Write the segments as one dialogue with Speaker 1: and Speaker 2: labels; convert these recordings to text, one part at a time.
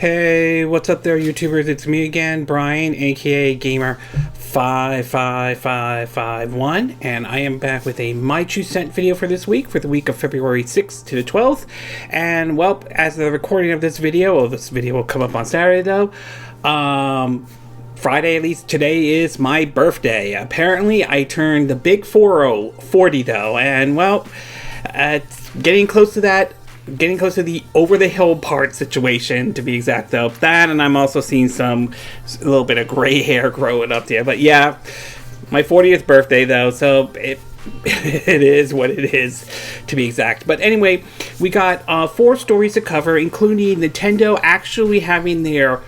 Speaker 1: Hey, what's up there, YouTubers? It's me again, Brian, aka Gamer55551, and I am back with a My 2 Cent video for this week, for the week of February 6th to the 12th. And, well, as the recording of this video will come up on Saturday, though, Friday, at least, today is my birthday. Apparently, I turned the big 40, though, and, well, it's getting close to that. Getting close to the over-the-hill part situation, to be exact, though. That, and I'm also seeing a little bit of gray hair growing up there. But yeah, my 40th birthday, though, so it is what it is, to be exact. But anyway, we got 4 stories to cover, including Nintendo actually having their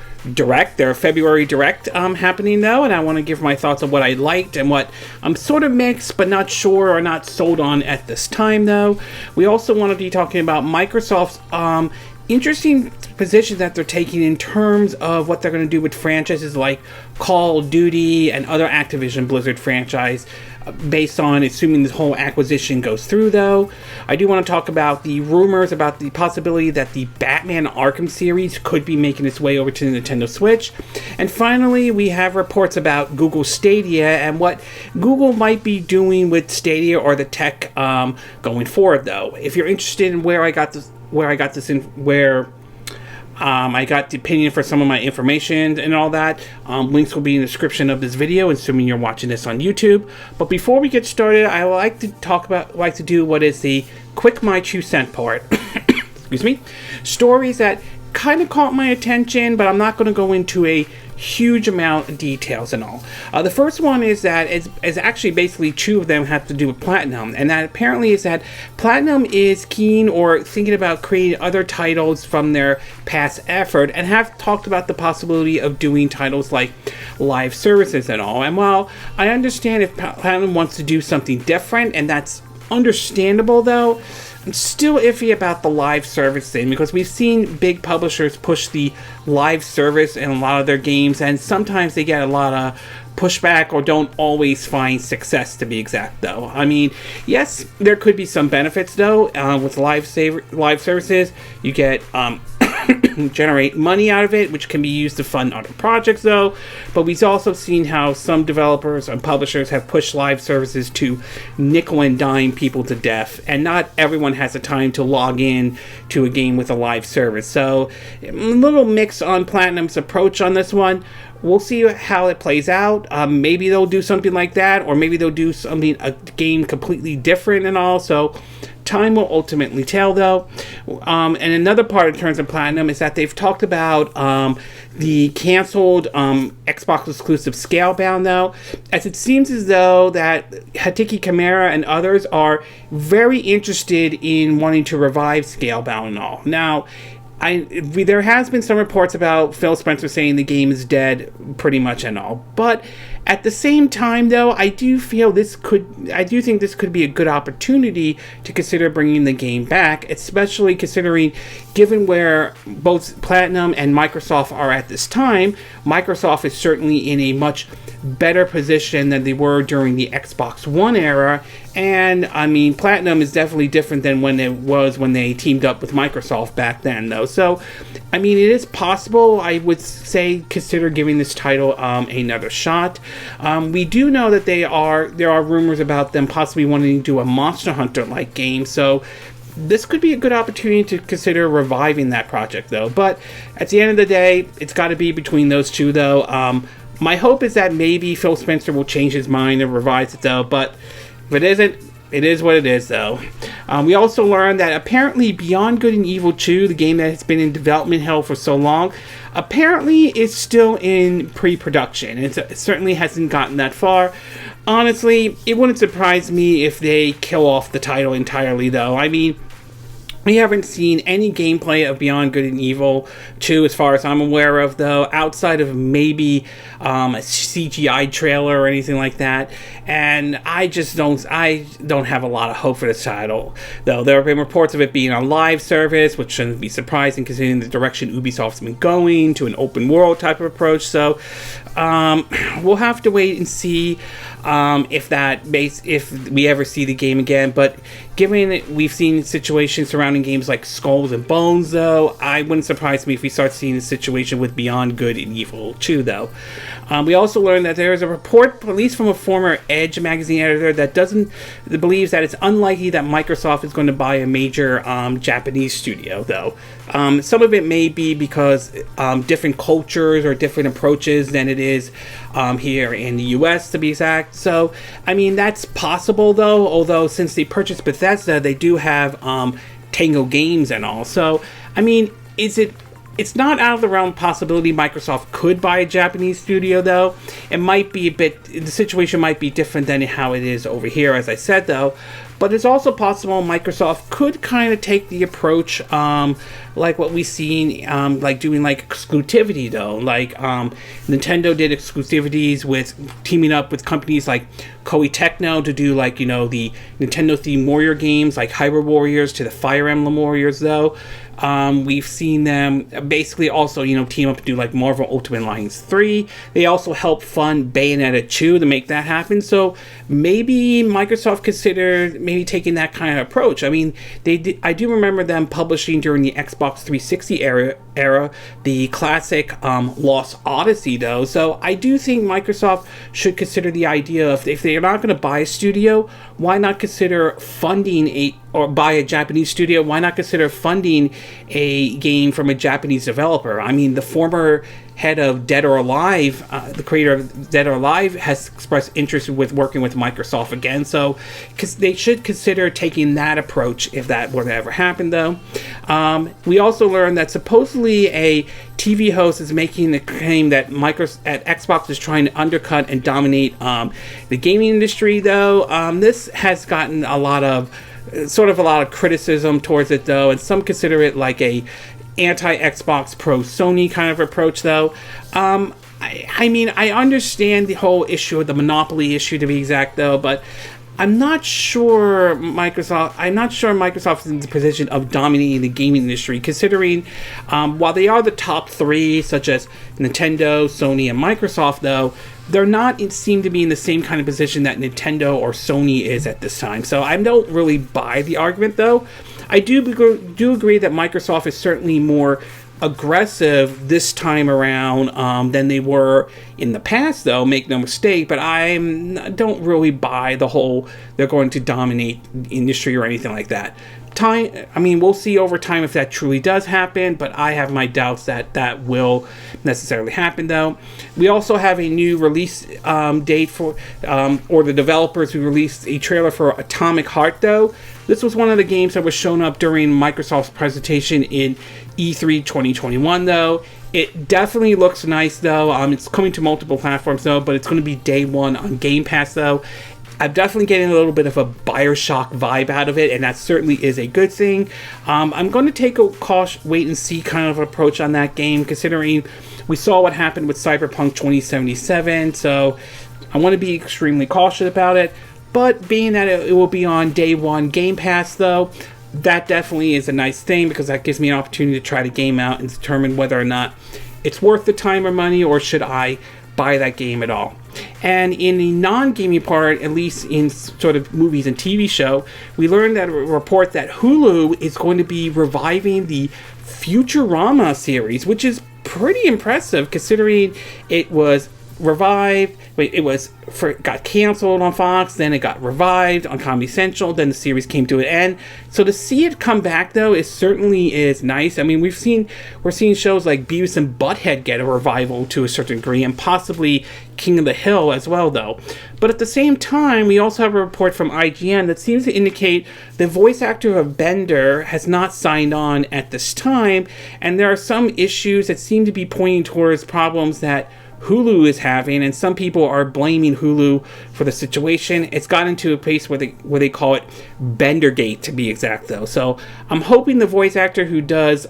Speaker 1: February Direct happening, though, and I want to give my thoughts on what I liked and what I'm sort of mixed but not sure or not sold on at this time, though. We also want to be talking about Microsoft's interesting position that they're taking in terms of what they're going to do with franchises like Call of Duty and other Activision Blizzard franchise, based on assuming this whole acquisition goes through, though. I do want to talk about the rumors about the possibility that the Batman Arkham series could be making its way over to the Nintendo Switch. And finally, we have reports about Google Stadia and what Google might be doing with Stadia or the tech going forward, though. If you're interested in where I got the opinion for some of my information and all that, links will be in the description of this video, assuming you're watching this on YouTube. But before we get started, I like to do what is the quick My 2 Cent part. Excuse me. Stories that kind of caught my attention, but I'm not going to go into a huge amount of details and all. The first one is that it's actually basically 2 of them have to do with Platinum, and that apparently is that Platinum is keen or thinking about creating other titles from their past effort, and have talked about the possibility of doing titles like live services and all. And while I understand if Platinum wants to do something different, and that's understandable, though, I'm still iffy about the live service thing, because we've seen big publishers push the live service in a lot of their games, and sometimes they get a lot of pushback or don't always find success, to be exact, though. I mean, yes, there could be some benefits, though, with live services. You get generate money out of it, which can be used to fund other projects, though. But we've also seen how some developers and publishers have pushed live services to nickel and dime people to death, and not everyone has the time to log in to a game with a live service. So a little mix on Platinum's approach on this one. We'll see how it plays out. Maybe they'll do something like that, or maybe they'll do a game completely different and all. So time will ultimately tell, though. And another part in terms of Platinum is that they've talked about the canceled Xbox exclusive Scalebound, though, as it seems as though that Hideki Kamiya and others are very interested in wanting to revive Scalebound and all. Now, there has been some reports about Phil Spencer saying the game is dead, pretty much and all. But at the same time, though, I do think this could be a good opportunity to consider bringing the game back, especially considering, given where both Platinum and Microsoft are at this time. Microsoft is certainly in a much better position than they were during the Xbox One era, and I mean, Platinum is definitely different than when they teamed up with Microsoft back then, though. So, I mean, it is possible. I would say consider giving this title another shot. We do know that there are rumors about them possibly wanting to do a Monster Hunter-like game, so this could be a good opportunity to consider reviving that project, though. But at the end of the day, it's got to be between those 2, though. My hope is that maybe Phil Spencer will change his mind and revise it, though. But if it isn't, it is what it is, though. We also learned that apparently Beyond Good and Evil 2, the game that has been in development hell for so long, apparently is still in pre-production. It certainly hasn't gotten that far. Honestly, it wouldn't surprise me if they kill off the title entirely, though. I mean, we haven't seen any gameplay of Beyond Good and Evil 2 as far as I'm aware of, though, outside of maybe a CGI trailer or anything like that. And I don't have a lot of hope for this title, though. There have been reports of it being a live service, which shouldn't be surprising considering the direction Ubisoft's been going, to an open world type of approach. So we'll have to wait and see if we ever see the game again. But given we've seen situations surrounding games like Skulls and Bones, though, I wouldn't surprise me if we start seeing a situation with Beyond Good and Evil 2, though. We also learned that there is a report, at least from a former Edge magazine editor, that believes that it's unlikely that Microsoft is going to buy a major Japanese studio, though. Some of it may be because different cultures or different approaches than it is here in the US, to be exact. So, I mean, that's possible, though, although since they purchased Bethesda, they do have Tango Games and all. So, I mean, it's not out of the realm of possibility Microsoft could buy a Japanese studio, though. It might be the situation might be different than how it is over here, as I said, though. But it's also possible Microsoft could kind of take the approach like what we've seen, like doing like exclusivity, though. Like Nintendo did exclusivities with teaming up with companies like Koei Tecmo to do like, the Nintendo themed Warrior games like Hyrule Warriors to the Fire Emblem Warriors, though. We've seen them basically also, team up to do like Marvel Ultimate Alliance 3. They also helped fund Bayonetta 2 to make that happen. So maybe Microsoft considered maybe taking that kind of approach. I mean, I do remember them publishing during the Xbox 360 era the classic Lost Odyssey, though. So I do think Microsoft should consider the idea of, if they're not going to buy a studio, why not consider funding or buy a Japanese studio? Why not consider funding a game from a Japanese developer? I mean, the former head of Dead or Alive, the creator of Dead or Alive, has expressed interest with working with Microsoft again. So, because they should consider taking that approach if that were to ever happen, though. We also learned that supposedly a TV host is making the claim that Xbox is trying to undercut and dominate the gaming industry, though. This has gotten a lot of criticism towards it, though, and some consider it like a anti-Xbox pro-Sony kind of approach, though. I mean, I understand the whole issue of the monopoly issue, to be exact, though, but I'm not sure Microsoft is in the position of dominating the gaming industry, considering while they are the top three, such as Nintendo, Sony, and Microsoft, though, they're not seem to be in the same kind of position that Nintendo or Sony is at this time. So I don't really buy the argument, though. I do agree that Microsoft is certainly more aggressive this time around than they were in the past, though, make no mistake, but I don't really buy the whole they're going to dominate the industry or anything like that. We'll see over time if that truly does happen, but I have my doubts that will necessarily happen, though. We also have a new release date for, or the developers who released a trailer for Atomic Heart, though. This was one of the games that was shown up during Microsoft's presentation in E3 2021, though. It definitely looks nice, though. It's coming to multiple platforms, though, but it's going to be day one on Game Pass, though. I'm definitely getting a little bit of a Bioshock vibe out of it, and that certainly is a good thing. I'm going to take a cautious wait-and-see kind of approach on that game, considering we saw what happened with Cyberpunk 2077, so I want to be extremely cautious about it. But being that it will be on day one Game Pass, though, that definitely is a nice thing, because that gives me an opportunity to try the game out and determine whether or not it's worth the time or money, or should I buy that game at all. And in the non-gaming part, at least in sort of movies and TV show, we learned that a report that Hulu is going to be reviving the Futurama series, which is pretty impressive considering it was revived. Got canceled on Fox, then it got revived on Comedy Central, then the series came to an end. So to see it come back, though, it certainly is nice. I mean, we're seeing shows like Beavis and Butthead get a revival to a certain degree, and possibly King of the Hill as well, though. But at the same time, we also have a report from IGN that seems to indicate the voice actor of Bender has not signed on at this time, and there are some issues that seem to be pointing towards problems that Hulu is having, and some people are blaming Hulu for the situation. It's gotten to a place where they call it Bendergate, to be exact, though. So I'm hoping the voice actor who does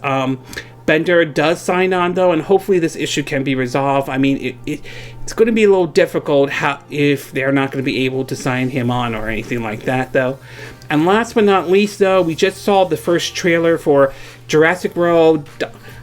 Speaker 1: Bender does sign on, though, and hopefully this issue can be resolved. I mean, it's going to be a little difficult if they're not going to be able to sign him on or anything like that, though. And last but not least, though, we just saw the first trailer for Jurassic World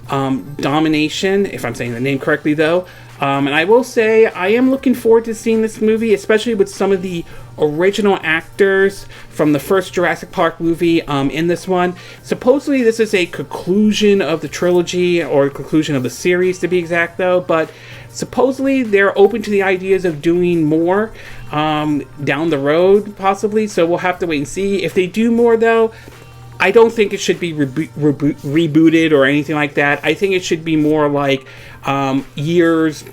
Speaker 1: Domination, if I'm saying the name correctly, though. And I will say, I am looking forward to seeing this movie, especially with some of the original actors from the first Jurassic Park movie in this one. Supposedly, this is a conclusion of the trilogy, or a conclusion of the series, to be exact, though. But supposedly, they're open to the ideas of doing more down the road, possibly. So we'll have to wait and see. If they do more, though, I don't think it should be rebooted or anything like that. I think it should be more like years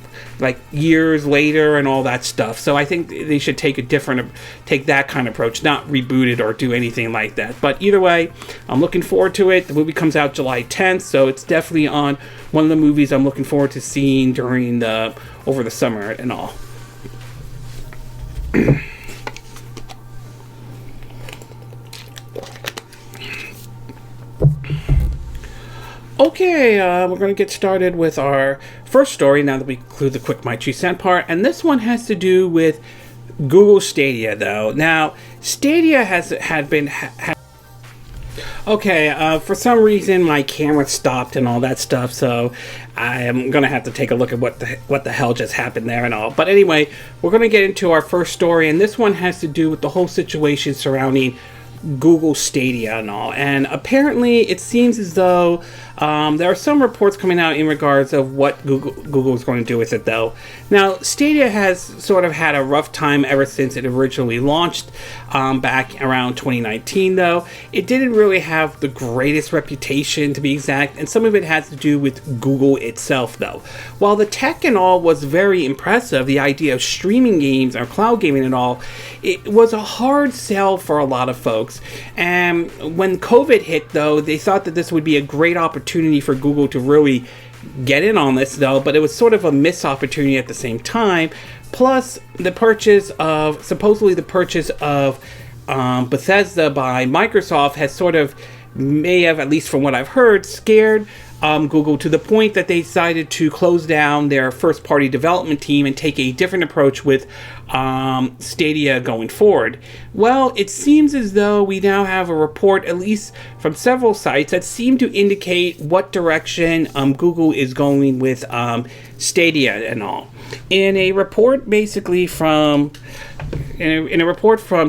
Speaker 1: later and all that stuff. So I think they should take that kind of approach, not reboot it or do anything like that. But either way, I'm looking forward to it. The movie comes out July 10th, so it's definitely on one of the movies I'm looking forward to seeing over the summer and all. Okay, we're going to get started with our first story now that we conclude the quick My 2 cent part. And this one has to do with Google Stadia, though. Now, Stadia for some reason my camera stopped and all that stuff, so I am going to have to take a look at what the hell just happened there and all. But anyway, we're going to get into our first story, and this one has to do with the whole situation surrounding Google Stadia and all. And apparently it seems as though there are some reports coming out in regards of what Google is going to do with it, though. Now, Stadia has sort of had a rough time ever since it originally launched back around 2019, though. It didn't really have the greatest reputation, to be exact, and some of it has to do with Google itself, though. While the tech and all was very impressive, the idea of streaming games or cloud gaming and all, it was a hard sell for a lot of folks. And when COVID hit, though, they thought that this would be a great opportunity for Google to really get in on this, though, but it was sort of a missed opportunity at the same time. Plus, supposedly the purchase of Bethesda by Microsoft may have, at least from what I've heard, scared Google to the point that they decided to close down their first-party development team and take a different approach with Stadia going forward. Well, it seems as though we now have a report, at least from several sites, that seem to indicate what direction Google is going with Stadia and all. In a report from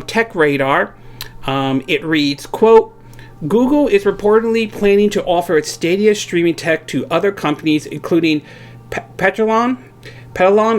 Speaker 1: TechRadar, it reads, quote, Google is reportedly planning to offer its Stadia streaming tech to other companies, including Petalon,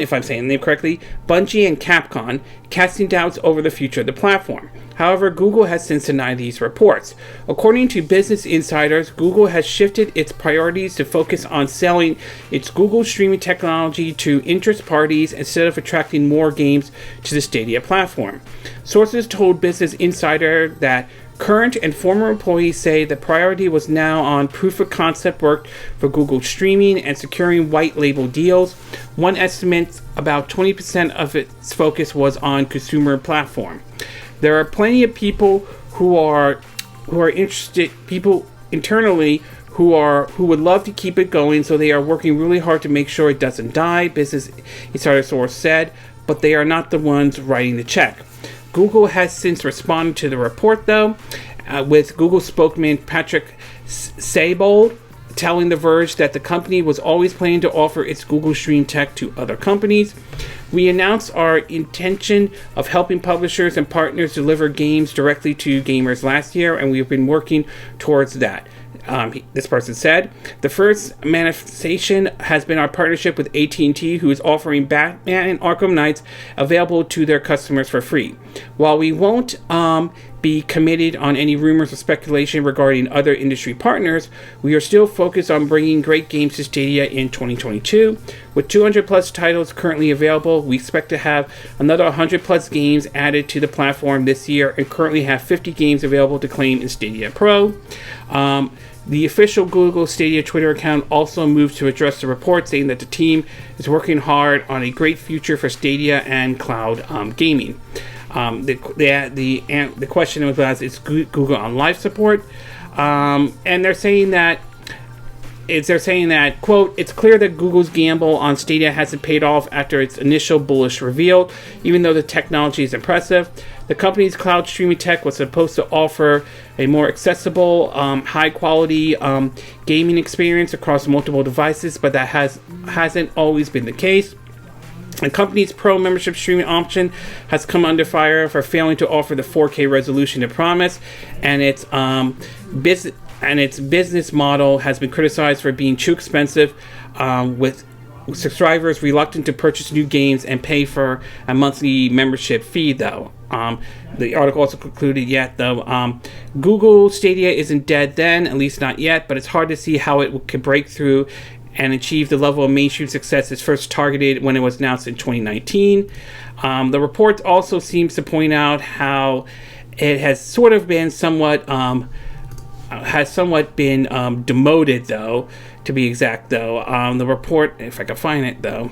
Speaker 1: if I'm saying the name correctly, Bungie, and Capcom, casting doubts over the future of the platform. However, Google has since denied these reports. According to Business Insiders, Google has shifted its priorities to focus on selling its Google streaming technology to interest parties instead of attracting more games to the Stadia platform. Sources told Business Insider that current and former employees say the priority was now on proof of concept work for Google streaming and securing white label deals. One estimates about 20% of its focus was on consumer platform. There are plenty of people who are interested, people internally who would love to keep it going, so they are working really hard to make sure it doesn't die, Business Insider source said, but they are not the ones writing the check. Google has since responded to the report, though, with Google spokesman Patrick Sable telling The Verge that the company was always planning to offer its Google Stream tech to other companies. We announced our intention of helping publishers and partners deliver games directly to gamers last year, and we have been working towards that. This person said, the first manifestation has been our partnership with AT&T, who is offering Batman and Arkham Knights available to their customers for free. While we won't be committed on any rumors or speculation regarding other industry partners, we are still focused on bringing great games to Stadia in 2022. With 200 plus titles currently available, we expect to have another 100 plus games added to the platform this year and currently have 50 games available to claim in Stadia Pro. The official Google Stadia Twitter account also moved to address the report, saying that the team is working hard on a great future for Stadia and cloud gaming. The question was, is Google on live support? And they're saying that quote, it's clear that Google's gamble on Stadia hasn't paid off after its initial bullish reveal. Even though the technology is impressive, The company's cloud streaming tech was supposed to offer a more accessible, high-quality gaming experience across multiple devices, but that hasn't always been the case. The company's Pro membership streaming option has come under fire for failing to offer the 4K resolution it promised, and its business model has been criticized for being too expensive, with subscribers reluctant to purchase new games and pay for a monthly membership fee, though. The article also concluded Google Stadia isn't dead then, at least not yet, but it's hard to see how it could break through and achieve the level of mainstream success it's first targeted when it was announced in 2019. The report also seems to point out how it has sort of been somewhat demoted, though, to be exact, though. The report, if I can find it, though,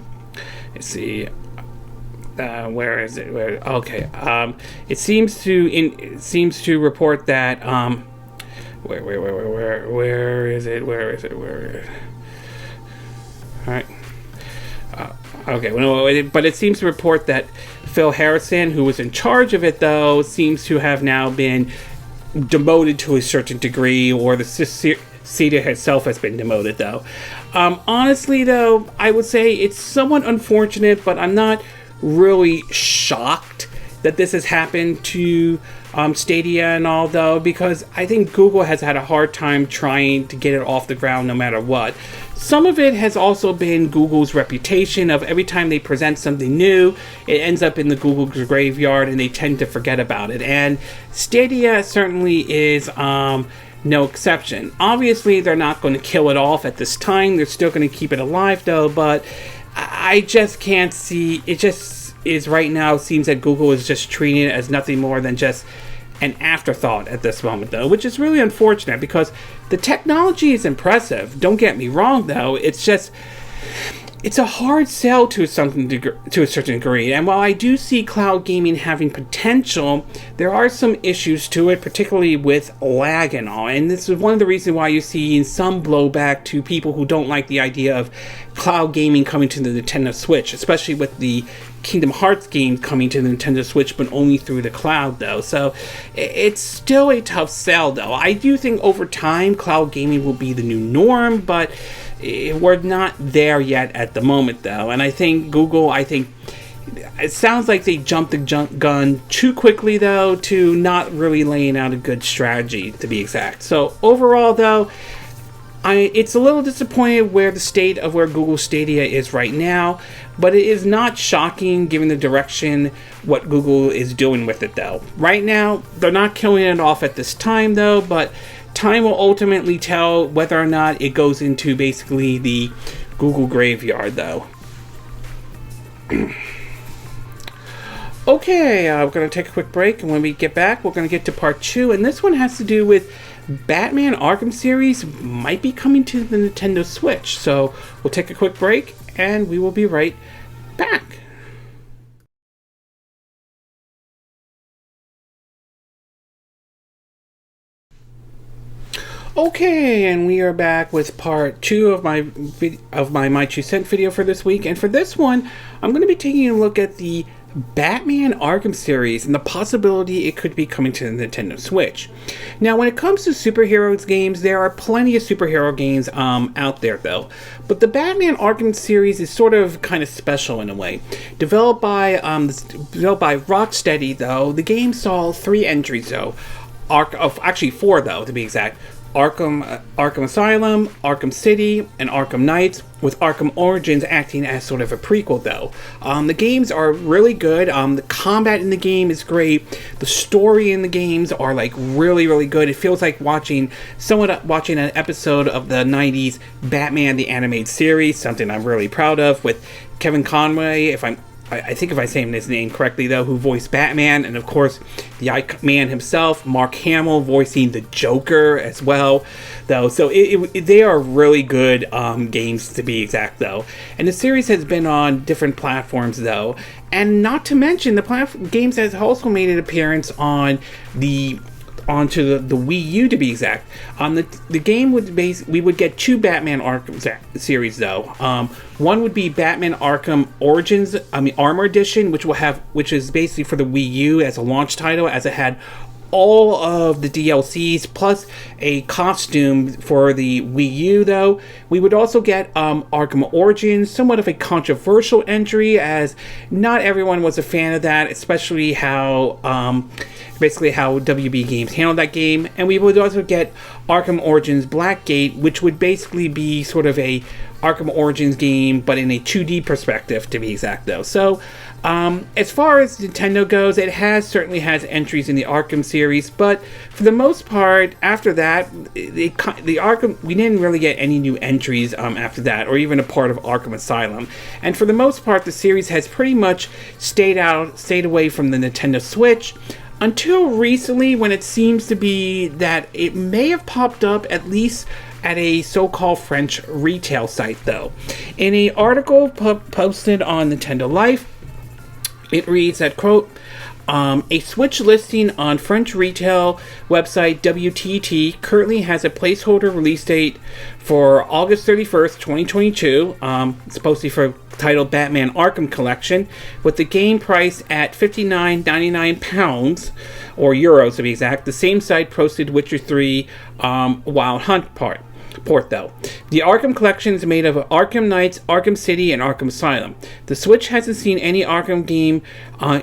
Speaker 1: let's see, where is it? Okay, it seems to report that where is it? All right. Okay, but it seems to report that Phil Harrison, who was in charge of it, though, seems to have now been demoted to a certain degree, or the Stadia itself has been demoted, though. Honestly, though, I would say it's somewhat unfortunate, but I'm not really shocked that this has happened to Stadia and all, though, because I think Google has had a hard time trying to get it off the ground no matter what. Some of it has also been Google's reputation of every time they present something new, it ends up in the Google graveyard and they tend to forget about it. And Stadia certainly is no exception. Obviously, they're not going to kill it off at this time. They're still going to keep it alive, though, but I just can't see. It just is right now, seems that Google is just treating it as nothing more than just an afterthought at this moment, though, which is really unfortunate because the technology is impressive. Don't get me wrong, though. It's just, it's a hard sell to a certain degree. And while I do see cloud gaming having potential, there are some issues to it, particularly with lag and all. And this is one of the reasons why you see some blowback to people who don't like the idea of cloud gaming coming to the Nintendo Switch, especially with the Kingdom Hearts game coming to the Nintendo Switch, but only through the cloud, though. So it's still a tough sell, though. I do think over time, cloud gaming will be the new norm, but we're not there yet at the moment, though. And I think Google, it sounds like they jumped the gun too quickly, though, to not really laying out a good strategy, to be exact. So overall, though, it's a little disappointed where the state of where Google Stadia is right now, but it is not shocking given the direction what Google is doing with it, though. Right now, they're not killing it off at this time, though, but time will ultimately tell whether or not it goes into basically the Google graveyard, though. Okay, we're going to take a quick break, and when we get back, we're going to get to part 2, and this one has to do with Batman Arkham series might be coming to the Nintendo Switch. So we'll take a quick break, and we will be right back. Okay, and we are back with part 2 of my My 2 Cent video for this week. And for this one, I'm going to be taking a look at the Batman Arkham series and the possibility it could be coming to the Nintendo Switch. Now, when it comes to superheroes games, there are plenty of superhero games out there, though. But the Batman Arkham series is sort of kind of special in a way. Developed by Rocksteady, though, the game saw 3 entries, though. Actually 4, though, to be exact. Arkham Asylum, Arkham City, and Arkham Knights, with Arkham Origins acting as sort of a prequel, though. The games are really good. The combat in the game is great. The story in the games are like really, really good. It feels like watching an episode of the 90s Batman the Animated Series, something I'm really proud of, with Kevin Conroy, I think if I say his name correctly, though, who voiced Batman, and of course, the man himself, Mark Hamill, voicing the Joker as well, though. So they are really good games, to be exact, though. And the series has been on different platforms, though. And not to mention, the games has also made an appearance on the onto the Wii U to be exact. The game would we would get 2 Batman Arkham series though. One would be Batman Arkham Origins, Armor Edition, which is basically for the Wii U as a launch title, as it had all of the DLCs plus a costume for the Wii U though. We would also get Arkham Origins, somewhat of a controversial entry as not everyone was a fan of that, especially how basically how WB Games handled that game. And we would also get Arkham Origins Blackgate, which would basically be sort of a Arkham Origins game, but in a 2D perspective, to be exact, though. So, as far as Nintendo goes, it certainly has entries in the Arkham series, but for the most part, after that, the Arkham, we didn't really get any new entries after that, or even a part of Arkham Asylum. And for the most part, the series has pretty much stayed away from the Nintendo Switch, until recently, when it seems to be that it may have popped up at least at a so-called French retail site, though. In an article posted on Nintendo Life, it reads that, quote, a Switch listing on French retail website WTT currently has a placeholder release date for August 31st, 2022. It's supposed to be for titled Batman Arkham Collection, with the game price at £59.99 or euros to be exact. The same site posted Witcher 3 Wild Hunt port though. The Arkham Collection is made of Arkham Knights, Arkham City, and Arkham Asylum. The Switch hasn't seen any Arkham game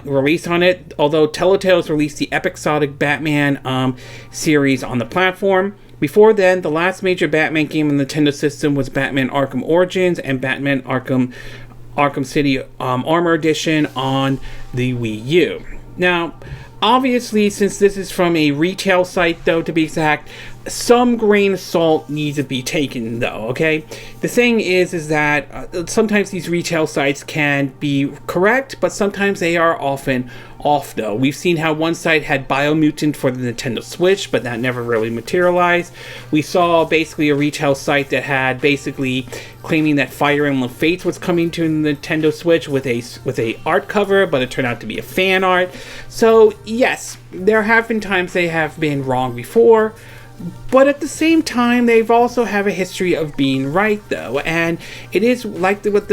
Speaker 1: released on it, although Telltale has released the episodic Batman series on the platform. Before then, the last major Batman game on the Nintendo system was Batman Arkham Origins and Batman Arkham City Armor Edition on the Wii U. Now, obviously, since this is from a retail site, though, to be exact, some grain of salt needs to be taken, though, okay? The thing is that sometimes these retail sites can be correct, but sometimes they are often off, though. We've seen how one site had Biomutant for the Nintendo Switch, but that never really materialized. We saw basically a retail site that had basically claiming that Fire Emblem Fates was coming to the Nintendo Switch with a art cover, but it turned out to be a fan art. So, yes, there have been times they have been wrong before, but at the same time, they've also have a history of being right, though. And it is like what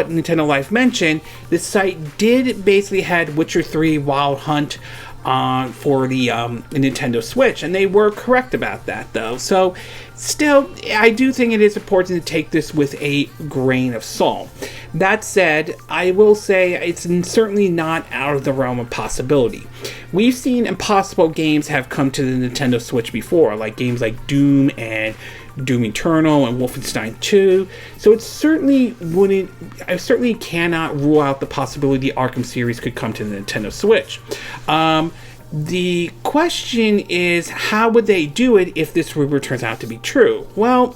Speaker 1: Nintendo Life mentioned, the site did basically had Witcher 3 Wild Hunt for the Nintendo Switch, and they were correct about that, though. So, still, I do think it is important to take this with a grain of salt. That said, I will say it's certainly not out of the realm of possibility. We've seen impossible games have come to the Nintendo Switch before, like games like Doom and Doom Eternal and Wolfenstein 2. So I certainly cannot rule out the possibility the Arkham series could come to the Nintendo Switch. The question is, how would they do it if this rumor turns out to be true? Well,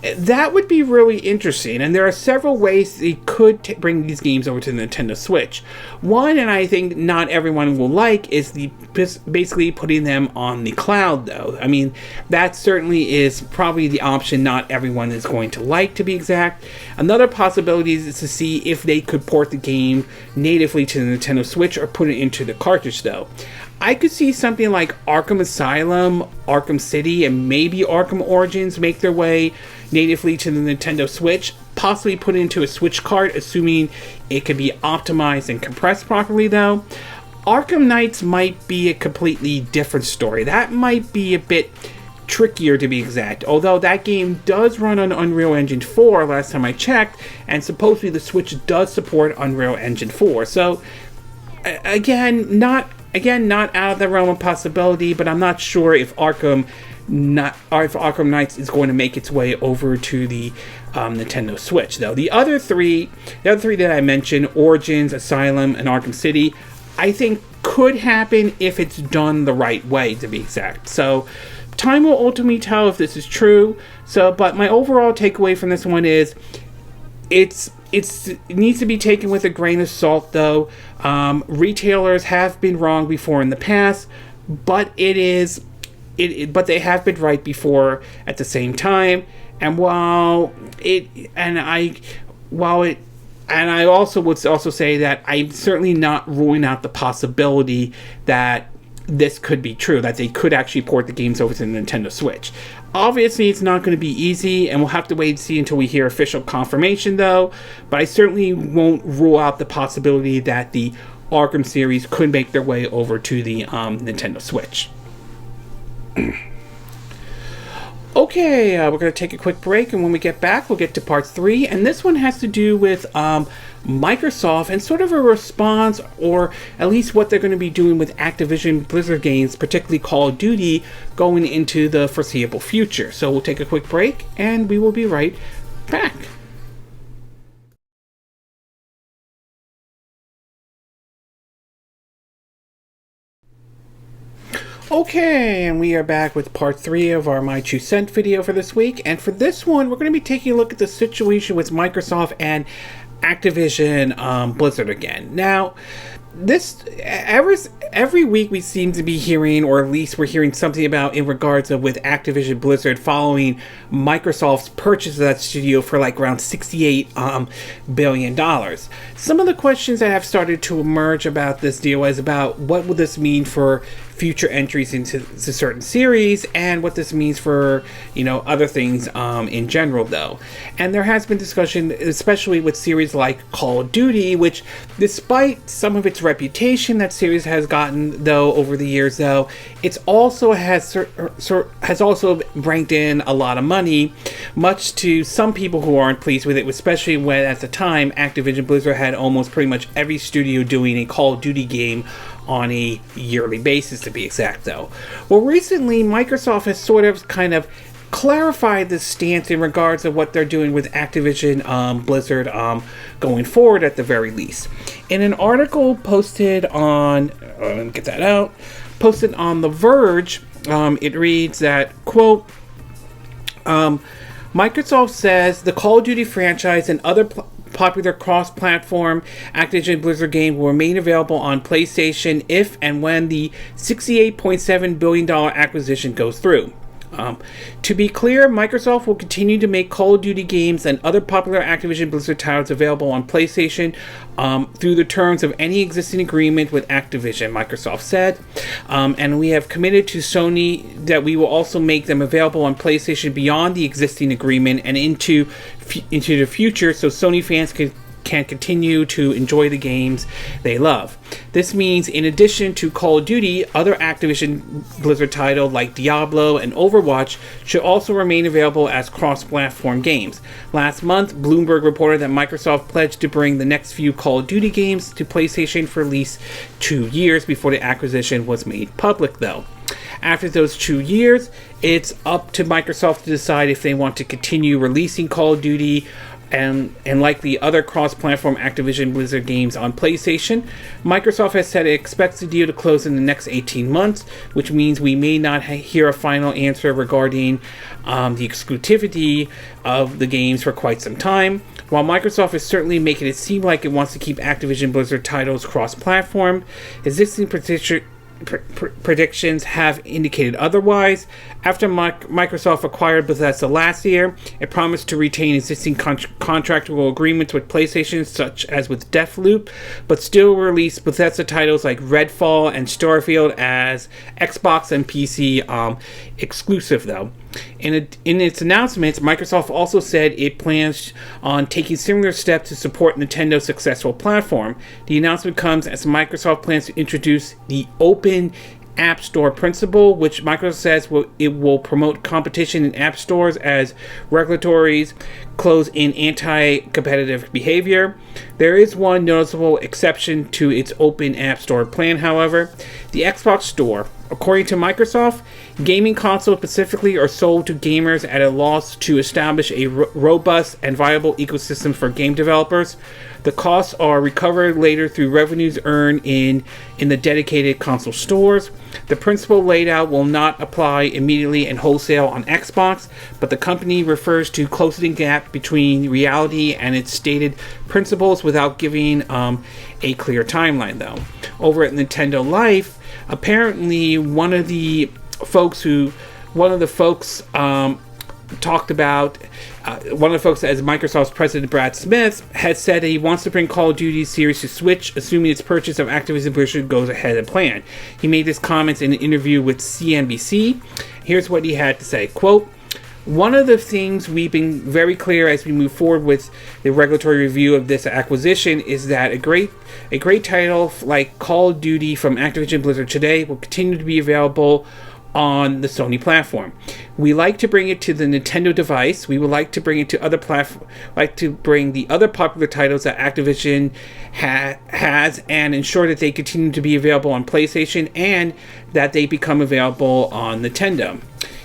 Speaker 1: that would be really interesting, and there are several ways they could bring these games over to the Nintendo Switch. One, and I think not everyone will like, is basically putting them on the cloud, though. I mean, that certainly is probably the option not everyone is going to like, to be exact. Another possibility is to see if they could port the game natively to the Nintendo Switch or put it into the cartridge, though. I could see something like Arkham Asylum, Arkham City, and maybe Arkham Origins make their way natively to the Nintendo Switch, possibly put into a Switch cart, assuming it could be optimized and compressed properly, though. Arkham Knights might be a completely different story. That might be a bit trickier, to be exact, although that game does run on Unreal Engine 4 last time I checked, and supposedly the Switch does support Unreal Engine 4. So, again, not out of the realm of possibility, but I'm not sure if Arkham Knights is going to make its way over to the Nintendo Switch, though. The other three that I mentioned, Origins, Asylum, and Arkham City, I think could happen if it's done the right way, to be exact. So, time will ultimately tell if this is true. So, but my overall takeaway from this one is, it needs to be taken with a grain of salt, though. Retailers have been wrong before in the past, but but they have been right before at the same time. And I also would also say that I'm certainly not ruling out the possibility that this could be true, that they could actually port the games over to the Nintendo Switch. Obviously, it's not going to be easy, and we'll have to wait and see until we hear official confirmation, though. But I certainly won't rule out the possibility that the Arkham series could make their way over to the Nintendo Switch. Okay, we're going to take a quick break, and when we get back, we'll get to part 3. And this one has to do with Microsoft and sort of a response, or at least what they're going to be doing with Activision Blizzard games, particularly Call of Duty, going into the foreseeable future. So we'll take a quick break, and we will be right back. Okay, and we are back with part 3 of our My 2 Cent video for this week. And for this one, we're going to be taking a look at the situation with Microsoft and Activision Blizzard again. Now, this every week we seem to be hearing, or at least we're hearing something about in regards of with Activision Blizzard following Microsoft's purchase of that studio for like around $68 billion. Some of the questions that have started to emerge about this deal is about what will this mean for future entries into certain series, and what this means for, other things in general, though. And there has been discussion, especially with series like Call of Duty, which, despite some of its reputation that series has gotten, though, over the years, though, it's also has also ranked in a lot of money, much to some people who aren't pleased with it, especially when at the time Activision Blizzard had almost pretty much every studio doing a Call of Duty game on a yearly basis, to be exact, though. Well, recently, Microsoft has sort of kind of clarified the stance in regards of what they're doing with Activision Blizzard going forward, at the very least. In an article posted on, let me get that out, posted on The Verge, it reads that, quote, Microsoft says the Call of Duty franchise and other popular cross-platform Activision Blizzard game will remain available on PlayStation if and when the $68.7 billion acquisition goes through. To be clear, Microsoft will continue to make Call of Duty games and other popular Activision Blizzard titles available on PlayStation through the terms of any existing agreement with Activision, Microsoft said. And we have committed to Sony that we will also make them available on PlayStation beyond the existing agreement and into the future, so Sony fans can continue to enjoy the games they love. This means, in addition to Call of Duty, other Activision Blizzard titles like Diablo and Overwatch should also remain available as cross-platform games. Last month, Bloomberg reported that Microsoft pledged to bring the next few Call of Duty games to PlayStation for at least 2 years before the acquisition was made public, though. After those 2 years, it's up to Microsoft to decide if they want to continue releasing Call of Duty and likely other cross-platform Activision Blizzard games on PlayStation. Microsoft has said it expects the deal to close in the next 18 months, which means we may not hear a final answer regarding the exclusivity of the games for quite some time. While Microsoft is certainly making it seem like it wants to keep Activision Blizzard titles cross-platform, existing predictions have indicated otherwise. After Microsoft acquired Bethesda last year, it promised to retain existing contractual agreements with PlayStation, such as with Deathloop, but still release Bethesda titles like Redfall and Starfield as Xbox and PC exclusive, though. In its announcements, Microsoft also said it plans on taking similar steps to support Nintendo's successful platform. The announcement comes as Microsoft plans to introduce the Open App Store principle, which Microsoft says it will promote competition in app stores as regulators close in anti-competitive behavior. There is one noticeable exception to its Open App Store plan, however. The Xbox Store. According to Microsoft, gaming consoles specifically are sold to gamers at a loss to establish a robust and viable ecosystem for game developers. The costs are recovered later through revenues earned in the dedicated console stores. The principle laid out will not apply immediately in wholesale on Xbox, but the company refers to closing the gap between reality and its stated principles without giving a clear timeline, though. Over at Nintendo Life, apparently one of the folks talked about, one of the folks, as Microsoft's president Brad Smith, has said that he wants to bring Call of Duty series to Switch, assuming its purchase of Activision Blizzard goes ahead of plan. He made this comment in an interview with CNBC. Here's what he had to say, quote, "One of the things we've been very clear as we move forward with the regulatory review of this acquisition is that a great title like Call of Duty from Activision Blizzard today will continue to be available on the Sony platform. We like to bring it to the Nintendo device. We would like to bring it to other bring the other popular titles that Activision has and ensure that they continue to be available on PlayStation and that they become available on Nintendo."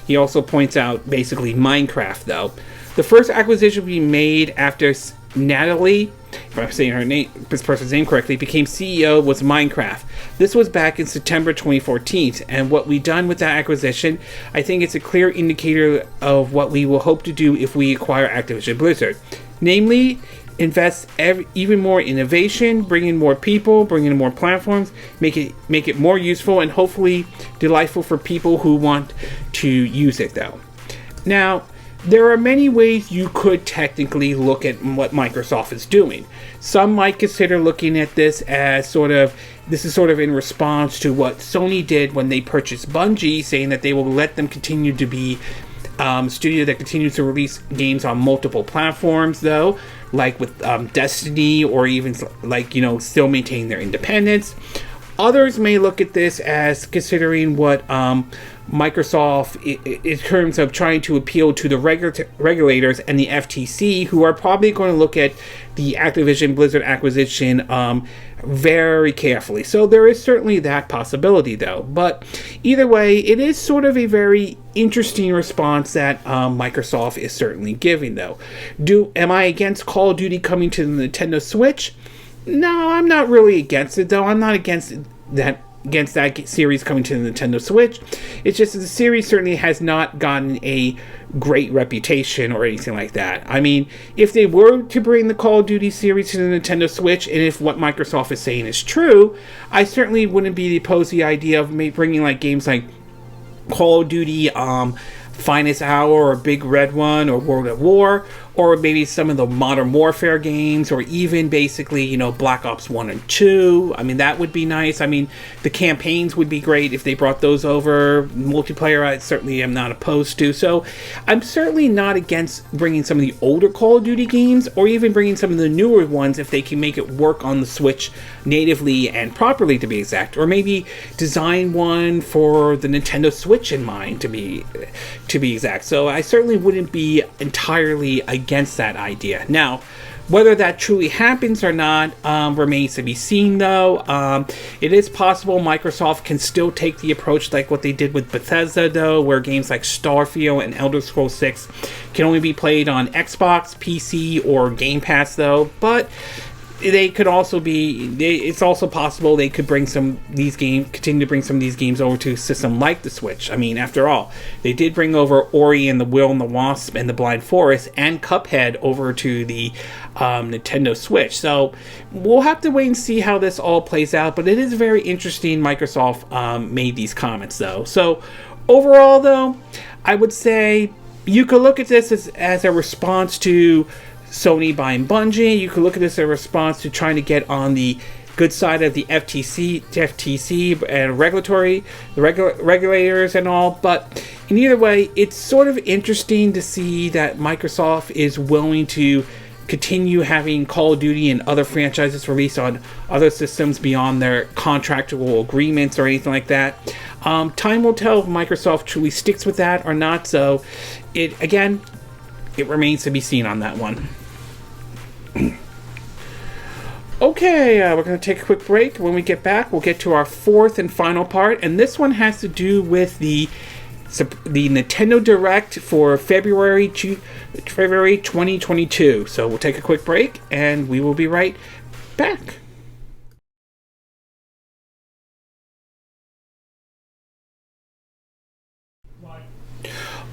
Speaker 1: He also points out basically Minecraft, though. The first acquisition we made after Natalie, if I'm saying this person's name correctly, became CEO was Minecraft. This was back in September 2014, and what we've done with that acquisition, I think it's a clear indicator of what we will hope to do if we acquire Activision Blizzard. Namely, invest even more innovation, bring in more people, bring in more platforms, make it more useful and hopefully delightful for people who want to use it, though. Now, there are many ways you could technically look at what Microsoft is doing. Some might consider looking at this as this is in response to what Sony did when they purchased Bungie, saying that they will let them continue to be studio that continues to release games on multiple platforms, though, like with Destiny, or even still maintain their independence. Others may look at this as considering what Microsoft, in terms of trying to appeal to the regulators and the FTC, who are probably going to look at the Activision Blizzard acquisition very carefully. So there is certainly that possibility, though. But either way, it is sort of a very interesting response that Microsoft is certainly giving, though. Am I against Call of Duty coming to the Nintendo Switch? No, I'm not really against it, though. I'm not against that series coming to the Nintendo Switch. It's just that the series certainly has not gotten a great reputation or anything like that. I mean, if they were to bring the Call of Duty series to the Nintendo Switch, and if what Microsoft is saying is true, I certainly wouldn't be opposed to the idea of bringing games like Call of Duty Finest Hour, or Big Red One, or World at War, or maybe some of the Modern Warfare games, or even basically, Black Ops 1 and 2. I mean, that would be nice. I mean, the campaigns would be great if they brought those over. Multiplayer, I certainly am not opposed to. So, I'm certainly not against bringing some of the older Call of Duty games, or even bringing some of the newer ones if they can make it work on the Switch natively and properly, to be exact. Or maybe design one for the Nintendo Switch in mind, to be exact. So I certainly wouldn't be entirely against that idea. Now, whether that truly happens or not remains to be seen, though. It is possible Microsoft can still take the approach like what they did with Bethesda, though, where games like Starfield and Elder Scrolls 6 can only be played on Xbox, PC, or Game Pass, though. But they could also it's also possible they could continue to bring some of these games over to a system like the Switch. I mean, after all, they did bring over Ori and the Will and the Wasp and the Blind Forest and Cuphead over to the Nintendo Switch. So we'll have to wait and see how this all plays out, but it is very interesting Microsoft made these comments, though. So overall, though, I would say you could look at this as a response to Sony buying Bungie. You could look at this as a response to trying to get on the good side of the FTC and regulators and all. But in either way, it's sort of interesting to see that Microsoft is willing to continue having Call of Duty and other franchises released on other systems beyond their contractual agreements or anything like that. Time will tell if Microsoft truly sticks with that or not. So it remains to be seen on that one. Okay, we're going to take a quick break. When we get back, we'll get to our fourth and final part, and this one has to do with the Nintendo Direct for February 2022. So we'll take a quick break, and we will be right back.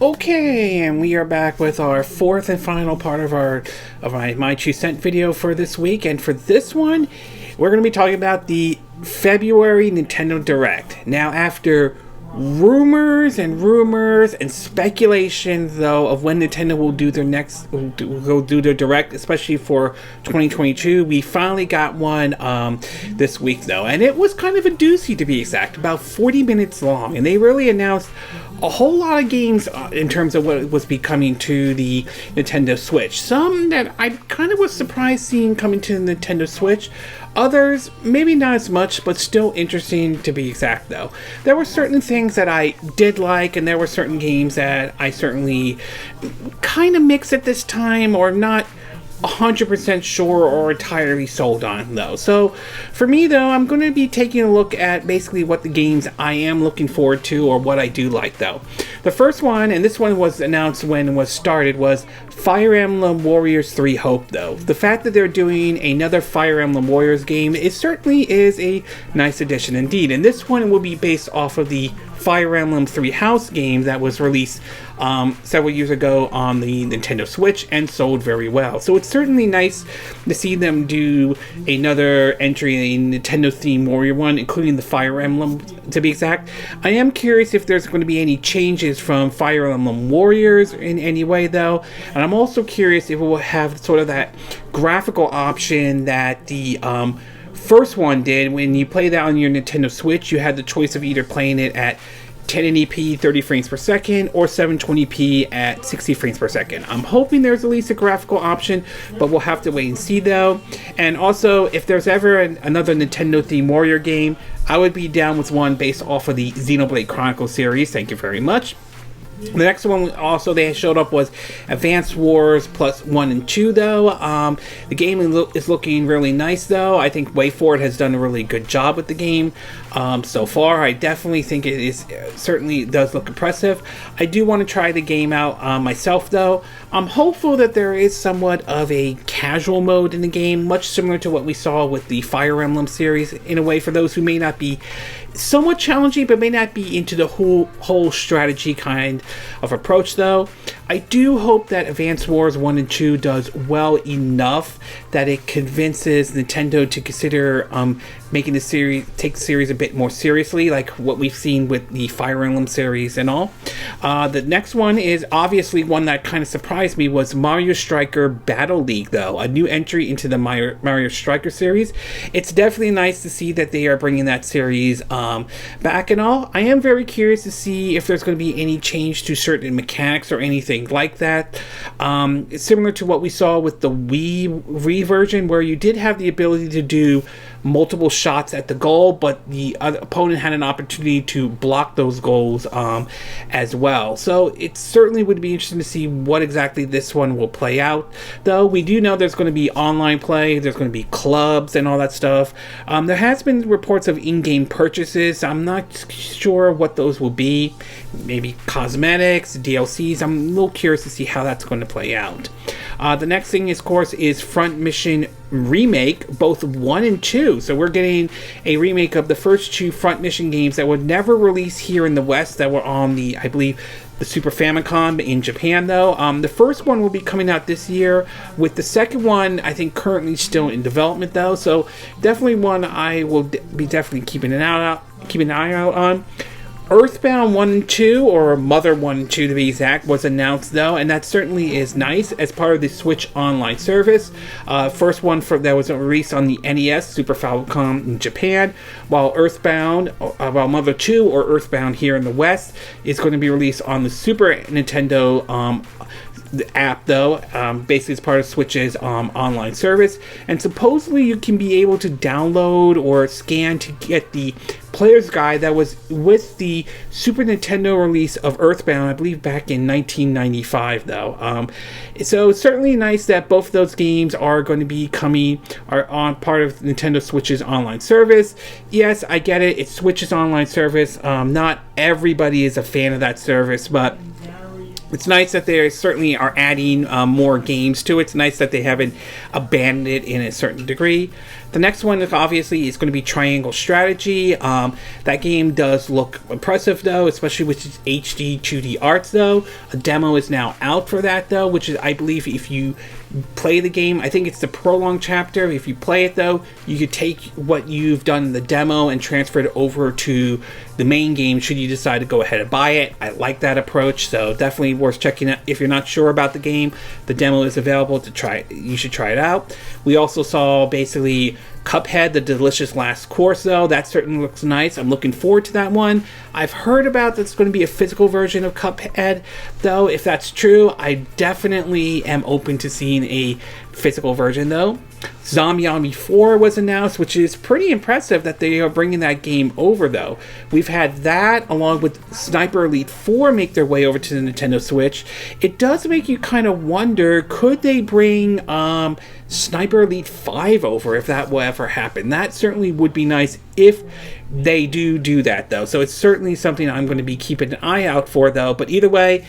Speaker 1: Okay, and we are back with our fourth and final part of my 2 cent video for this week. And for this one, we're going to be talking about the February Nintendo Direct. Now, after rumors and speculation, though, of when Nintendo will do their direct, especially for 2022. We finally got one this week, though, and it was kind of a doozy, to be exact, about 40 minutes long, and they really announced a whole lot of games in terms of what was coming to the Nintendo Switch. Some that I kind of was surprised seeing coming to the Nintendo Switch. Others, maybe not as much, but still interesting, to be exact, though. There were certain things that I did like, and there were certain games that I certainly kind of mixed at this time, or not 100% sure or entirely sold on, though. So for me, though, I'm going to be taking a look at basically what the games I am looking forward to, or what I do like, though. The first one, and this one was announced when it was started, was Fire Emblem Warriors 3 Hope, though. The fact that they're doing another Fire Emblem Warriors game certainly is a nice addition indeed, and this one will be based off of the Fire Emblem 3 House game that was released several years ago on the Nintendo Switch and sold very well. So it's certainly nice to see them do another entry in Nintendo-themed Warrior one, including the Fire Emblem, to be exact. I am curious if there's going to be any changes from Fire Emblem Warriors in any way, though. And I'm also curious if it will have sort of that graphical option that the first one did. When you play that on your Nintendo Switch, you had the choice of either playing it at 1080p 30 frames per second or 720p at 60 frames per second. I'm hoping there's at least a graphical option, but we'll have to wait and see, though. And also, if there's ever another Nintendo themed Warrior game, I would be down with one based off of the Xenoblade Chronicles series. Thank you very much. The next one also they showed up was Advance Wars Plus 1 and 2, though. The game is looking really nice, though. I think WayForward has done a really good job with the game so far. I definitely think it is certainly does look impressive. I do want to try the game out myself, though. I'm hopeful that there is somewhat of a casual mode in the game, much similar to what we saw with the Fire Emblem series, in a way, for those who may not be somewhat challenging, but may not be into the whole strategy kind of approach, though. I do hope that Advance Wars 1 and 2 does well enough that it convinces Nintendo to consider making the series a bit more seriously, like what we've seen with the Fire Emblem series and all. The next one is obviously one that kind of surprised me, was Mario Striker Battle League, though, a new entry into the Mario Striker series. It's definitely nice to see that they are bringing that series back and all. I am very curious to see if there's going to be any change to certain mechanics or anything like that. It's similar to what we saw with the Wii version, where you did have the ability to do multiple shots at the goal, but the other opponent had an opportunity to block those goals as well. So it certainly would be interesting to see what exactly this one will play out, though. We do know there's going to be online play, there's going to be clubs and all that stuff. There has been reports of in-game purchases. I'm not sure what those will be. Maybe cosmetics, DLCs. I'm a little curious to see how that's going to play out. The next thing, of course, is Front Mission Remake, both 1 and 2. So we're getting a remake of the first two Front Mission games that were never released here in the West, that were on the, I believe, the Super Famicom in Japan, though. The first one will be coming out this year, with the second one, I think, currently still in development, though. So definitely one I will be definitely keeping an eye out on. EarthBound 1 and 2, or Mother 1 and 2 to be exact, was announced, though, and that certainly is nice as part of the Switch Online service. First one that was released on the NES, Super Famicom in Japan, while while Mother 2, or EarthBound here in the West, is going to be released on the Super Nintendo the app, though. Basically it's part of Switch's online service, and supposedly you can be able to download or scan to get the player's guide that was with the Super Nintendo release of EarthBound, I believe back in 1995, though. So it's certainly nice that both of those games are going to be are on part of Nintendo Switch's online service. Yes, I get it, it's Switch's online service. Not everybody is a fan of that service, but it's nice that they certainly are adding more games to it. It's nice that they haven't abandoned it in a certain degree. The next one, obviously, is going to be Triangle Strategy. That game does look impressive, though, especially with its HD 2D arts, though. A demo is now out for that, though, which is, I believe, if you play the game, I think it's the prologue chapter. If you play it, though, you could take what you've done in the demo and transfer it over to the main game should you decide to go ahead and buy it. I like that approach, so definitely worth checking out. If you're not sure about the game, the demo is available to try. You should try it out. We also saw basically Cuphead, the delicious last course, though. That certainly looks nice. I'm looking forward to that one. I've heard about that's going to be a physical version of Cuphead, though. If that's true, I definitely am open to seeing a physical version, though. Zombie Army 4 was announced, which is pretty impressive that they are bringing that game over, though. We've had that, along with Sniper Elite 4, make their way over to the Nintendo Switch. It does make you kind of wonder, could they bring Sniper Elite 5 over, if that will ever happen? That certainly would be nice if they do that, though. So it's certainly something I'm going to be keeping an eye out for, though. But either way,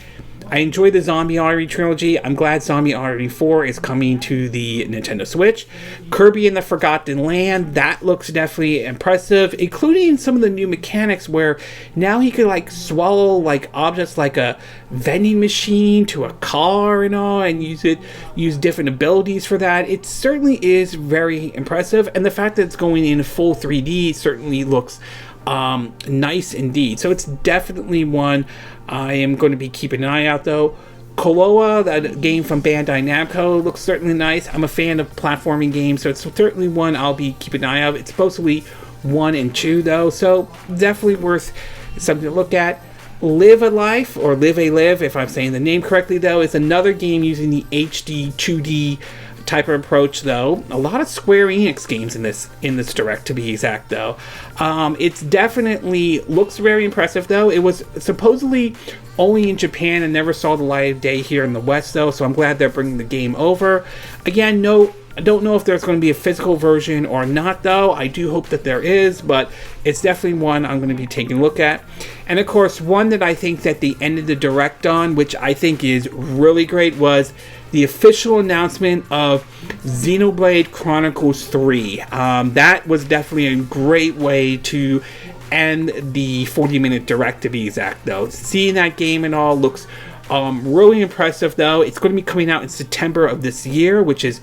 Speaker 1: I enjoy the Zombie Army trilogy. I'm glad Zombie Army 4 is coming to the Nintendo Switch. Kirby and the Forgotten Land, that looks definitely impressive, including some of the new mechanics where now he could like swallow like objects like a vending machine to a car and all, and use different abilities for that. It certainly is very impressive, and the fact that it's going in full 3D certainly looks nice indeed. So it's definitely one I am going to be keeping an eye out, though. Klonoa, that game from Bandai Namco, looks certainly nice. I'm a fan of platforming games, so it's certainly one I'll be keeping an eye out. It's supposedly 1 and 2, though, so definitely worth something to look at. Live a Life, or Live a Live, if I'm saying the name correctly, though, is another game using the HD 2D type of approach, though. A lot of Square Enix games in this direct, to be exact, though. It's definitely looks very impressive, though. It was supposedly only in Japan and never saw the light of day here in the West, though, so I'm glad they're bringing the game over. Again, I don't know if there's going to be a physical version or not, though. I do hope that there is, but it's definitely one I'm going to be taking a look at. And of course, one that I think that they ended the direct on, which I think is really great, was the official announcement of Xenoblade Chronicles 3. That was definitely a great way to end the 40-minute direct, to be exact, though. Seeing that game and all looks really impressive, though. It's going to be coming out in September of this year, which is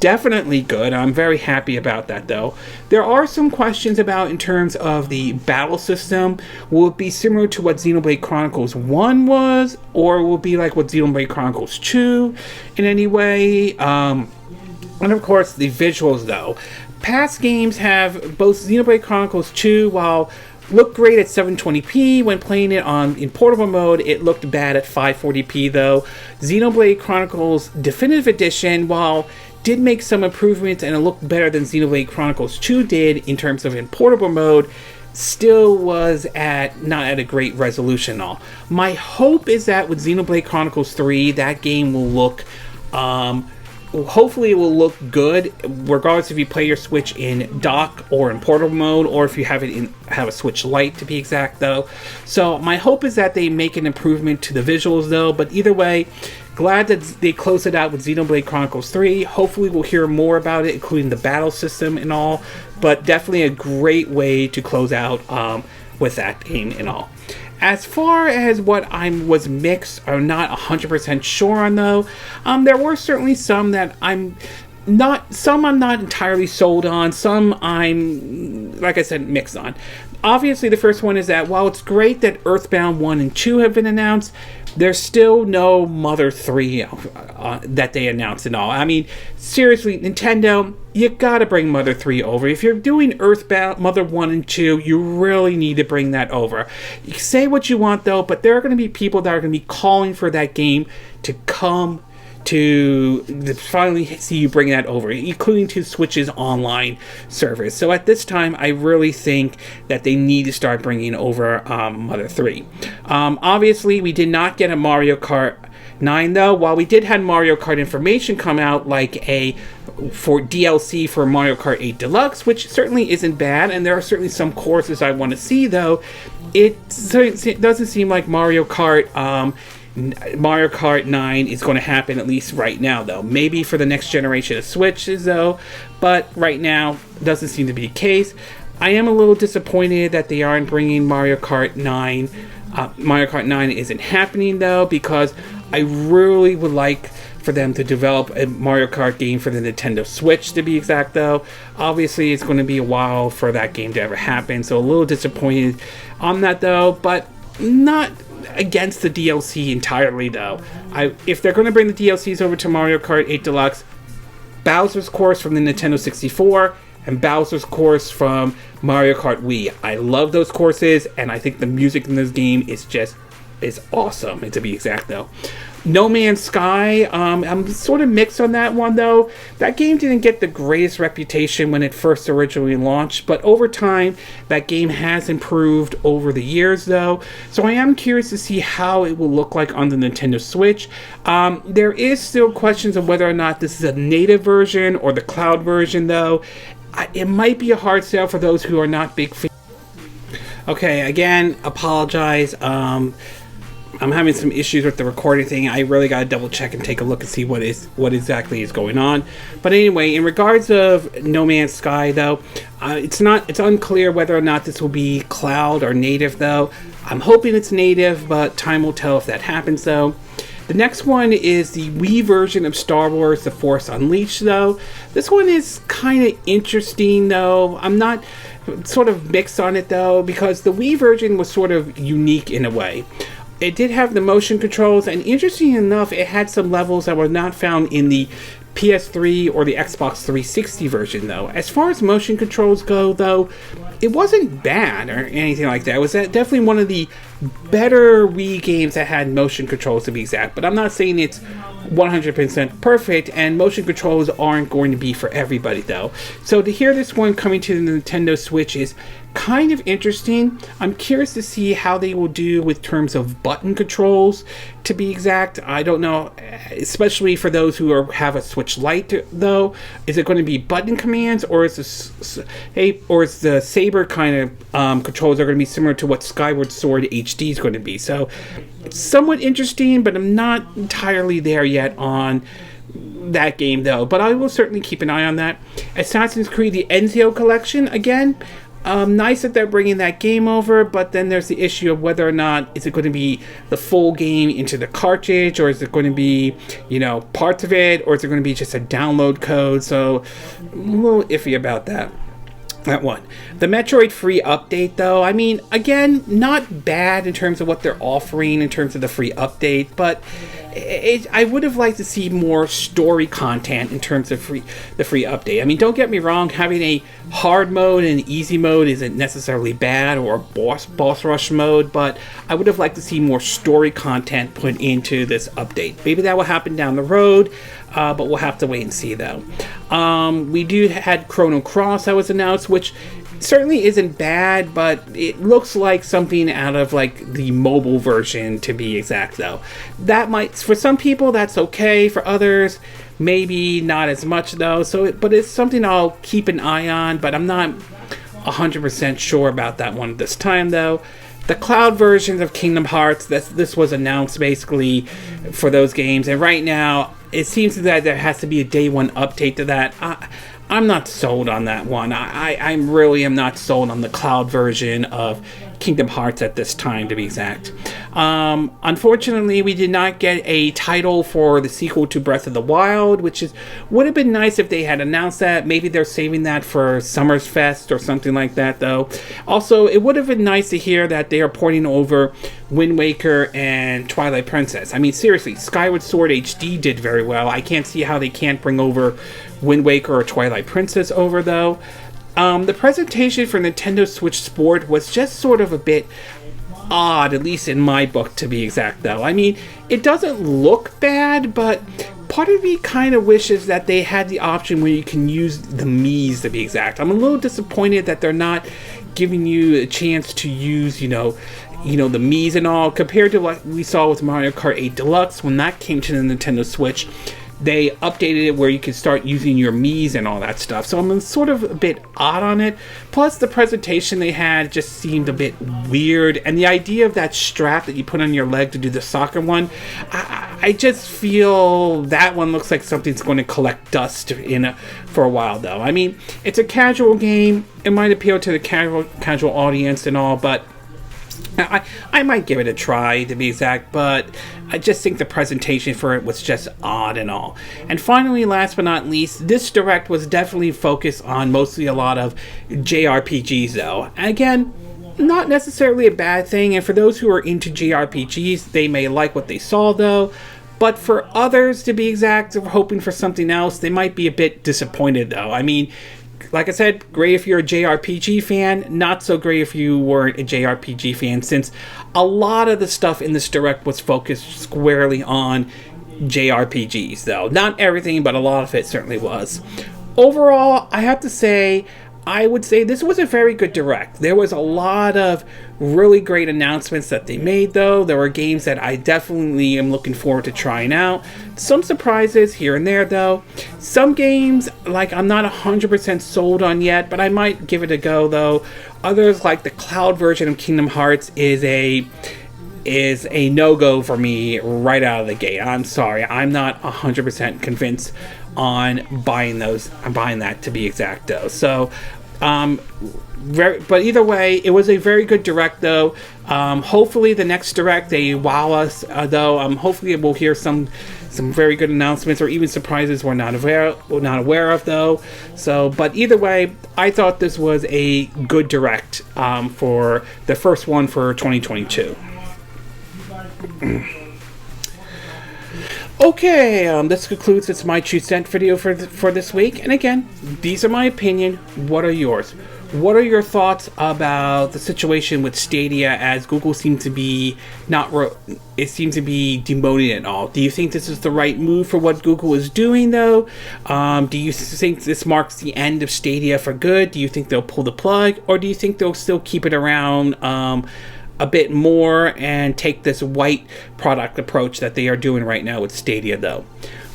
Speaker 1: definitely good. I'm very happy about that, though. There are some questions about in terms of the battle system. Will it be similar to what Xenoblade Chronicles 1 was, or will it be like what Xenoblade Chronicles 2 in any way? And of course, the visuals, though. Past games have both Xenoblade Chronicles 2, while looked great at 720p when playing it in portable mode. It looked bad at 540p, though. Xenoblade Chronicles Definitive Edition, while did make some improvements and it looked better than Xenoblade Chronicles 2 did in terms of in portable mode, still was not at a great resolution and all. My hope is that with Xenoblade Chronicles 3, that game will look hopefully it will look good regardless if you play your Switch in dock or in portable mode, or if you have a Switch Lite, to be exact, though. So my hope is that they make an improvement to the visuals, though. But either way, glad that they close it out with Xenoblade Chronicles 3. Hopefully we'll hear more about it, including the battle system and all. But definitely a great way to close out with that game and all. As far as what I was mixed or not 100% sure on, though, there were certainly some that I'm not entirely sold on. Some I'm, like I said, mixed on. Obviously, the first one is that while it's great that EarthBound 1 and 2 have been announced, there's still no Mother 3 that they announced and all. I mean, seriously, Nintendo, you gotta bring Mother 3 over. If you're doing EarthBound, Mother 1 and 2, you really need to bring that over. You can say what you want, though, but there are going to be people that are going to be calling for that game to come to finally see you bring that over, including to Switch's online service. So at this time, I really think that they need to start bringing over Mother 3. Obviously, we did not get a Mario Kart 9, though. While we did have Mario Kart information come out, like for DLC for Mario Kart 8 Deluxe, which certainly isn't bad, and there are certainly some courses I want to see, though. It doesn't seem like Mario Kart Mario Kart 9 is going to happen, at least right now, though. Maybe for the next generation of Switches, though, but right now doesn't seem to be the case. I am a little disappointed that they aren't bringing Mario Kart 9. Mario Kart 9 isn't happening, though, because I really would like for them to develop a Mario Kart game for the Nintendo Switch, to be exact, though. Obviously, it's going to be a while for that game to ever happen, so a little disappointed on that, though, but not against the DLC entirely, though. If they're going to bring the DLCs over to Mario Kart 8 Deluxe, Bowser's Course from the Nintendo 64 and Bowser's Course from Mario Kart Wii. I love those courses, and I think the music in this game is awesome, to be exact, though. No Man's Sky, I'm sort of mixed on that one, though. That game didn't get the greatest reputation when it first originally launched, but over time, that game has improved over the years, though. So I am curious to see how it will look like on the Nintendo Switch. There is still questions of whether or not this is a native version or the cloud version, though. It might be a hard sell for those who are not big fans. Okay, again, apologize. I'm having some issues with the recording thing. I really got to double check and take a look and see what exactly is going on. But anyway, in regards of No Man's Sky, though, it's unclear whether or not this will be cloud or native, though. I'm hoping it's native, but time will tell if that happens, though. The next one is the Wii version of Star Wars The Force Unleashed, though. This one is kind of interesting, though. I'm not sort of mixed on it, though, because the Wii version was sort of unique in a way. It did have the motion controls, and interesting enough, it had some levels that were not found in the PS3 or the Xbox 360 version, though. As far as motion controls go, though, it wasn't bad or anything like that. It was definitely one of the better Wii games that had motion controls, to be exact. But I'm not saying it's 100% perfect, and motion controls aren't going to be for everybody, though. So to hear this one coming to the Nintendo Switch is kind of interesting. I'm curious to see how they will do with terms of button controls, to be exact. I don't know, especially for those who have a Switch Lite, though. Is it going to be button commands, or is the Saber kind of controls are going to be similar to what Skyward Sword HD is going to be? So it's somewhat interesting, but I'm not entirely there yet on that game, though. But I will certainly keep an eye on that. Assassin's Creed: The Ezio Collection, again, nice that they're bringing that game over, but then there's the issue of whether or not is it going to be the full game into the cartridge, or is it going to be, parts of it, or is it going to be just a download code? So I'm a little iffy about that one. The Metroid free update, though, I mean, again, not bad in terms of what they're offering in terms of the free update, but I would have liked to see more story content in terms of the free update. I mean, don't get me wrong, having a hard mode and easy mode isn't necessarily bad, or a boss rush mode, but I would have liked to see more story content put into this update. Maybe that will happen down the road, but we'll have to wait and see, though. We had Chrono Cross that was announced, which certainly isn't bad, but it looks like something out of like the mobile version, to be exact, though. That might, for some people, that's okay. For others, maybe not as much, though. But it's something I'll keep an eye on, but I'm not 100% sure about that one this time, though. The cloud versions of Kingdom Hearts, this was announced basically for those games, and right now it seems that there has to be a day one update to that. I'm not sold on that one. I really am not sold on the cloud version of Kingdom Hearts at this time, to be exact. Unfortunately, we did not get a title for the sequel to Breath of the Wild, which would have been nice if they had announced that. Maybe they're saving that for Summer's Fest or something like that, though. Also, it would have been nice to hear that they are porting over Wind Waker and Twilight Princess. I mean, seriously, Skyward Sword HD did very well. I can't see how they can't bring over Wind Waker or Twilight Princess over, though. The presentation for Nintendo Switch Sport was just sort of a bit odd, at least in my book, to be exact, though. I mean, it doesn't look bad, but part of me kind of wishes that they had the option where you can use the Miis, to be exact. I'm a little disappointed that they're not giving you a chance to use, the Miis and all, compared to what we saw with Mario Kart 8 Deluxe when that came to the Nintendo Switch. they updated it where you can start using your Miis and all that stuff. So I'm sort of a bit odd on it. Plus, the presentation they had just seemed a bit weird. And the idea of that strap that you put on your leg to do the soccer one, I just feel that one looks like something's going to collect dust for a while, though. I mean, it's a casual game. It might appeal to the casual audience and all, but I might give it a try, to be exact, but I just think the presentation for it was just odd and all. And finally, last but not least, this Direct was definitely focused on mostly a lot of JRPGs, though. Again, not necessarily a bad thing, and for those who are into JRPGs, they may like what they saw, though. But for others, to be exact, who are hoping for something else, they might be a bit disappointed, though. I mean, like I said, great if you're a JRPG fan, not so great if you weren't a JRPG fan, since a lot of the stuff in this Direct was focused squarely on JRPGs, though. Not everything, but a lot of it certainly was. Overall, I have to say, I would say this was a very good Direct. There was a lot of really great announcements that they made, though. There were games that I definitely am looking forward to trying out. Some surprises here and there, though. Some games, like, I'm not 100% sold on yet, but I might give it a go, though. Others, like the cloud version of Kingdom Hearts, is a no-go for me right out of the gate. I'm sorry. I'm not 100% convinced on buying those. I'm buying that, to be exact, though. So, but either way, it was a very good Direct, though. Hopefully the next Direct, they wow us, though. Hopefully we'll hear some very good announcements or even surprises we're not aware of, though. So, but either way, I thought this was a good Direct for the first one for 2022. Okay, this concludes this My True Cent video for this week. And again, these are my opinion. What are yours? What are your thoughts about the situation with Stadia, as Google seems to be demoting it all? Do you think this is the right move for what Google is doing, though? Do you think this marks the end of Stadia for good? Do you think they'll pull the plug, or do you think they'll still keep it around a bit more and take this white product approach that they are doing right now with Stadia, though?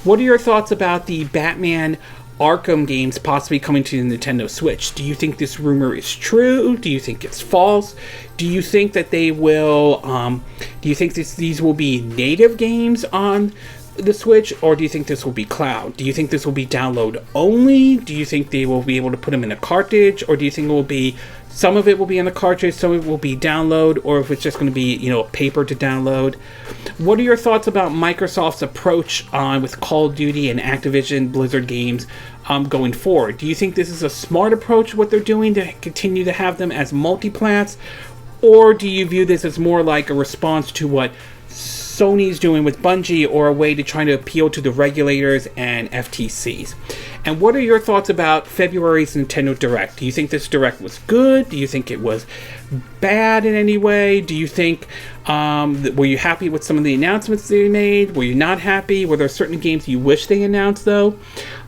Speaker 1: What are your thoughts about the Batman Arkham games possibly coming to the Nintendo Switch? Do you think this rumor is true? Do you think it's false? Do you think that they will do you think these will be native games on the Switch, or do you think this will be cloud? Do you think this will be download only? Do you think they will be able to put them in a cartridge, or do you think it will be some of it will be in the cartridge, some of it will be download, or if it's just going to be, a paper to download? What are your thoughts about Microsoft's approach with Call of Duty and Activision Blizzard games going forward? Do you think this is a smart approach, what they're doing, to continue to have them as multiplats, or do you view this as more like a response to what Sony's doing with Bungie, or a way to try to appeal to the regulators and FTCs? And what are your thoughts about February's Nintendo Direct? Do you think this Direct was good? Do you think it was bad in any way? Do you think, were you happy with some of the announcements they made? Were you not happy? Were there certain games you wish they announced, though?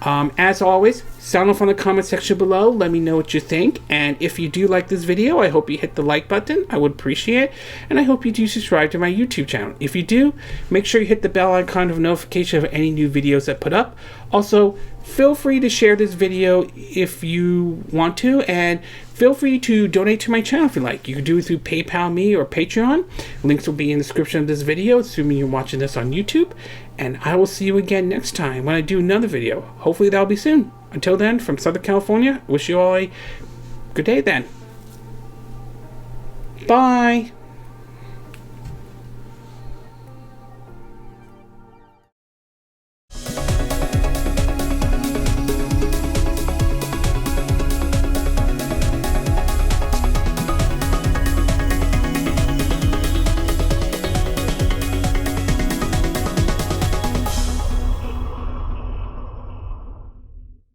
Speaker 1: As always, sound off on the comment section below. Let me know what you think. And if you do like this video, I hope you hit the like button. I would appreciate it. And I hope you do subscribe to my YouTube channel. If you do, make sure you hit the bell icon of notification of any new videos I put up. Also, feel free to share this video if you want to, and feel free to donate to my channel if you like. You can do it through PayPal me or Patreon. Links will be in the description of this video, assuming you're watching this on YouTube. And I will see you again next time when I do another video. Hopefully that'll be soon. Until then, from Southern California, wish you all a good day then. Bye!